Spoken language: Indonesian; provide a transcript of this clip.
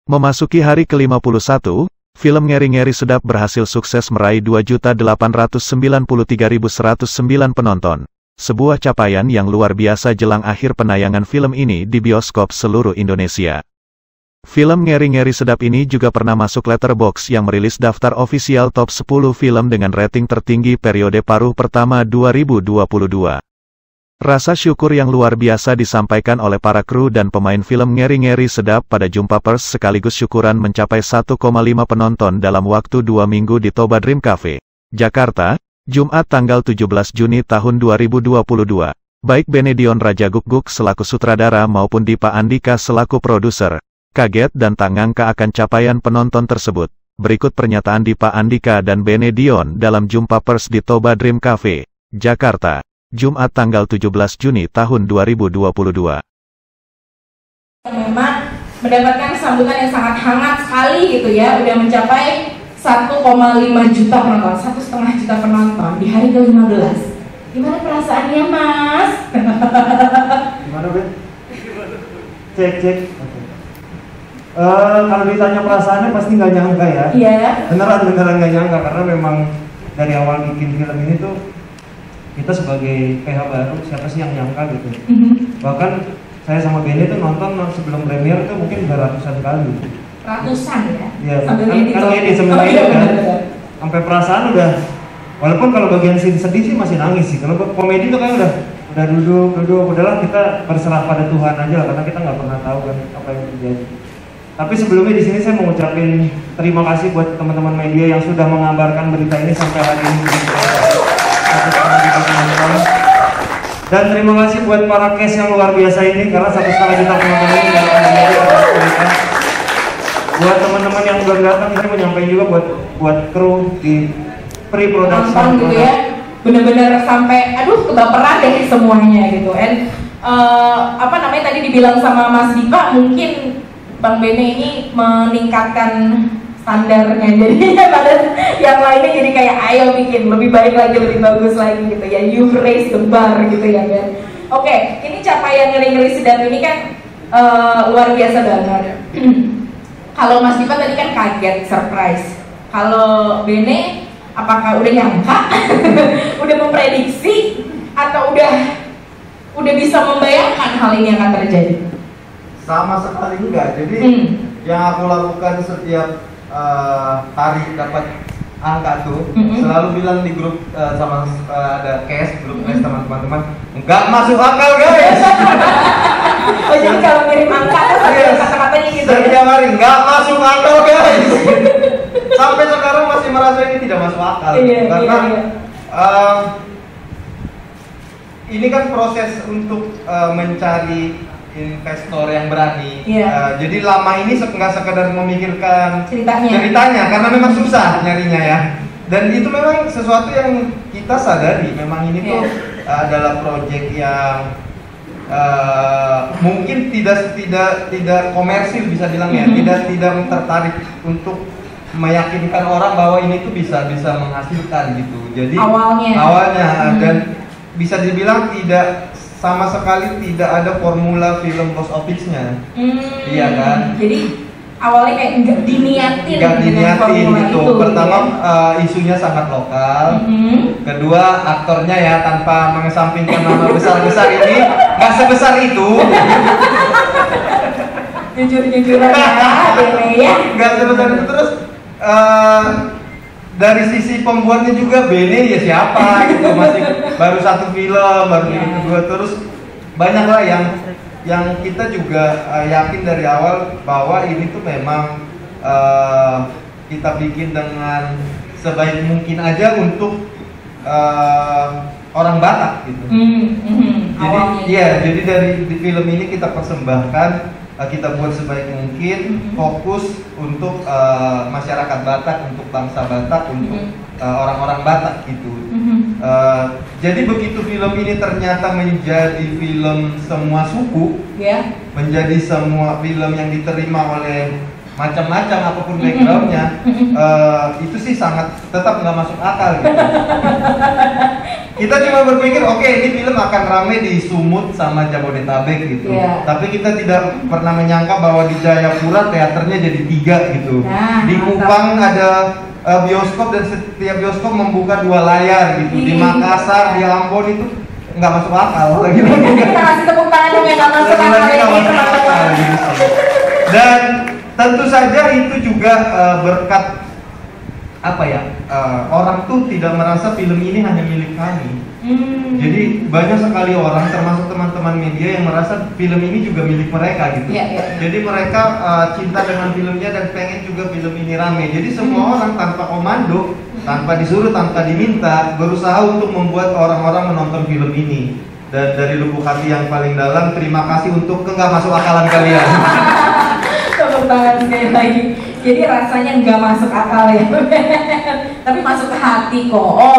Memasuki hari ke-51, film Ngeri-Ngeri Sedap berhasil sukses meraih 2.893.109 penonton. Sebuah capaian yang luar biasa jelang akhir penayangan film ini di bioskop seluruh Indonesia. Film Ngeri-Ngeri Sedap ini juga pernah masuk Letterboxd yang merilis daftar ofisial top 10 film dengan rating tertinggi periode paruh pertama 2022. Rasa syukur yang luar biasa disampaikan oleh para kru dan pemain film Ngeri-Ngeri Sedap pada jumpa pers sekaligus syukuran mencapai 1,5 penonton dalam waktu 2 minggu di Toba Dream Cafe, Jakarta, Jumat tanggal 17 Juni tahun 2022. Baik Benedion Raja Guguk selaku sutradara maupun Dipa Andika selaku produser, kaget dan tak ngangka akan capaian penonton tersebut. Berikut pernyataan Dipa Andika dan Benedion dalam jumpa pers di Toba Dream Cafe, Jakarta, Jumat tanggal 17 Juni tahun 2022. Memang mendapatkan sambutan yang sangat hangat sekali gitu ya, udah mencapai 1,5 juta penonton, 1,5 juta penonton di hari ke-15. Gimana perasaannya, Mas? Gimana, Ben? Cek. Okay. Kalau ditanya perasaannya pasti nggak nyangka ya. Iya. Beneran nggak nyangka karena memang dari awal bikin film ini tuh kita sebagai PH baru, siapa sih yang nyangka gitu. Bahkan saya sama Benny tuh nonton sebelum premier tuh mungkin udah ratusan kali. Ratusan ya? Iya, sambil edit kan. Sampai perasaan udah, walaupun kalau bagian scene sedih sih masih nangis sih. Kalau komedi tuh kan udah duduk, udahlah kita berserah pada Tuhan aja lah, karena kita nggak pernah tahu kan apa yang terjadi. Tapi sebelumnya di sini saya mau ngucapin terima kasih buat teman-teman media yang sudah mengabarkan berita ini sampai hari ini. Dan terima kasih buat para cast yang luar biasa ini, karena 1,5 juta penonton ini buat teman-teman yang belum datang, saya mau nyampein juga buat kru di pre-production gitu ya, bener-bener sampai aduh kebaperan deh semuanya gitu. Apa namanya tadi dibilang sama Mas Dipa, mungkin Bang Bene ini meningkatkan standarnya, jadi pada yang lainnya jadi kayak ayo bikin lebih baik lagi, lebih bagus lagi gitu ya, you raise the bar gitu ya kan. Oke, ini capaian Ngeri-Ngeri Sedap ini kan luar biasa banget. Kalau Mas Dipa tadi kan kaget, surprise. Kalau Bene apakah udah nyangka, udah memprediksi, atau udah bisa membayangkan hal ini akan terjadi? Sama sekali enggak. Jadi yang aku lakukan setiap hari dapat angka tuh, selalu bilang di grup sama ada cast, grup cast teman-teman, enggak masuk akal guys. Oh jadi kalau ngirim angka tuh kata-katanya gitu ya? Setiap hari enggak masuk akal guys. Sampai sekarang masih merasa ini tidak masuk akal. Karena ini kan proses untuk mencari investor yang berani. Jadi lama ini nggak sekedar memikirkan ceritanya karena memang susah nyarinya ya. Dan itu memang sesuatu yang kita sadari, memang ini tuh adalah proyek yang mungkin tidak komersil bisa bilang ya, tidak tertarik untuk meyakinkan orang bahwa ini tuh bisa menghasilkan gitu. Jadi awalnya dan bisa dibilang tidak sama sekali tidak ada formula film box office-nya. Iya kan? Jadi awalnya kayak nggak diniatin gitu. Pertama isunya sangat lokal. Kedua aktornya ya tanpa mengesampingkan nama besar-besar ini nggak sebesar itu. Jujur-jujuran ya. Nggak sebesar itu. Terus dari sisi pembuatnya juga Bene ya siapa gitu, masih baru satu film, baru kedua, terus banyak lah yang kita juga yakin dari awal bahwa ini tuh memang kita bikin dengan sebaik mungkin aja untuk orang Batak gitu. Jadi dari film ini kita persembahkan kita buat sebaik mungkin, fokus untuk masyarakat Batak, untuk bangsa Batak, untuk orang-orang Batak gitu. Jadi begitu film ini ternyata menjadi film semua suku, menjadi semua film yang diterima oleh macam-macam apapun backgroundnya, itu sih sangat tetap nggak masuk akal gitu. Kita cuma berpikir oke, ini film akan rame di Sumut sama Jabodetabek gitu, tapi kita tidak pernah menyangka bahwa di Jayapura teaternya jadi 3 gitu. Di Kupang ada bioskop dan setiap bioskop membuka 2 layar gitu. Di Makassar, di Ambon itu nggak masuk akal lagi. Kita kasih tepuk tangan dong yang nggak masuk akal ini. Dan tentu saja itu juga berkat apa ya, orang tuh tidak merasa film ini hanya milik kami. Jadi banyak sekali orang, termasuk teman-teman media, yang merasa film ini juga milik mereka gitu. Jadi mereka cinta dengan filmnya dan pengen juga film ini rame. Jadi semua orang tanpa komando, tanpa disuruh, tanpa diminta, berusaha untuk membuat orang-orang menonton film ini. Dan dari lubuk hati yang paling dalam, terima kasih untuk nggak masuk akalan kalian. Tepuk tangan sekali lagi. Jadi rasanya nggak masuk akal ya, tapi masuk ke hati kok. Oh.